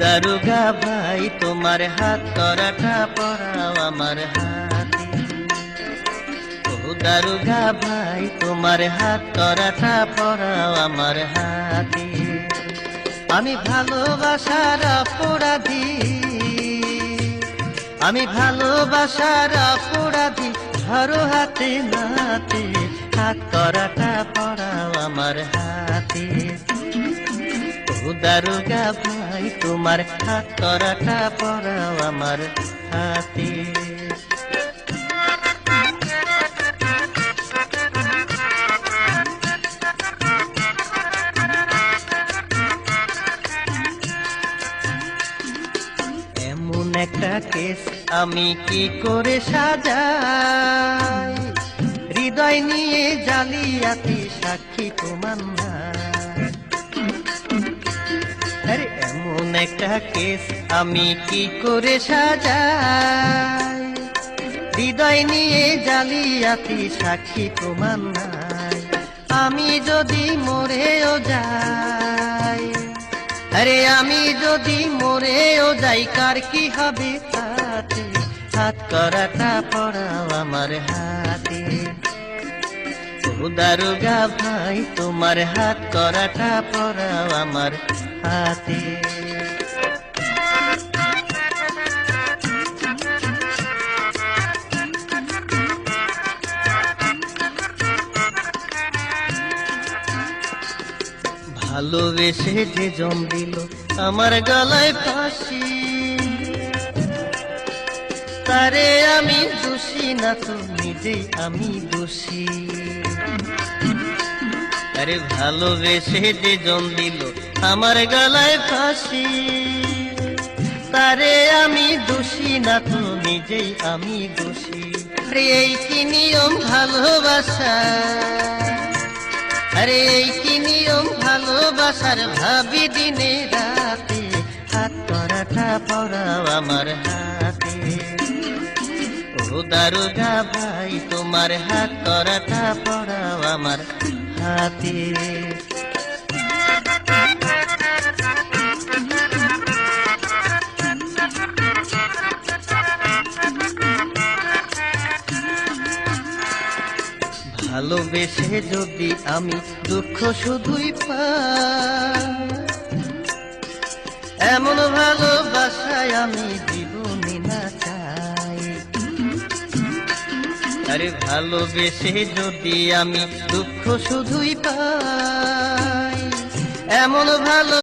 দারোগা ভাই তোমার হাত করাটা পরাও আমার হাতে। ও দারোগা ভাই তোমার হাত করাটা পরাও আমার হাতে। আমি ভালোবাসার অপরাধী, আমি ভালোবাসার অপরাধী, ধরো হাতে নাতে হাত করাটা পরাও আমার হাতে। ও দারোগা ভাই তোমার হাত করাটা পরাও আমার হাতে। এমন একটা কেস আমি কি করে সাজাই, হৃদয় নিয়ে জালিয়াতি সাক্ষী প্রমাণ নাই। আরে এমন একটা কেস আমি কি করে সাজাই, হৃদয় নিয়ে জালিয়াতি সাক্ষী প্রমাণ নাই। আমি যদি মরেও যাই, আরে আমি যদি মরেও যাই, কার কি হবে তাতে, হাত করাটা পরাও আমার হাতে। ও দারোগা ভাই তোমার হাত করাটা পরাও আমার হাতে। ভালোবেসে যে জন দিল আমার গলায় ফাঁসি, তারে আমি দোষী না তো নিজেই আমি দোষী। আরে ভালোবেসে যে জন দিল আমার গলায় ফাঁসি, তারে আমি দোষী না তো নিজেই আমি দোষী। আরে এই কি নিয়ম ভালোবাসা, আরে এই কি নিয়ম ভালোবাসার, ভাবি দিনে রাতে হাত করাটা পরাও আমার হাতে। ও দারোগা ভাই তোমার হাত করাটা পরাও আমার হাতে। ভালোবেসে যদি আমি দুঃখ শুধুই পাই, এমন ভালোবাসায় আমি জীবনে না চাই। আরে ভালোবেসে যদি আমি দুঃখ শুধুই পাই, এমন ভালো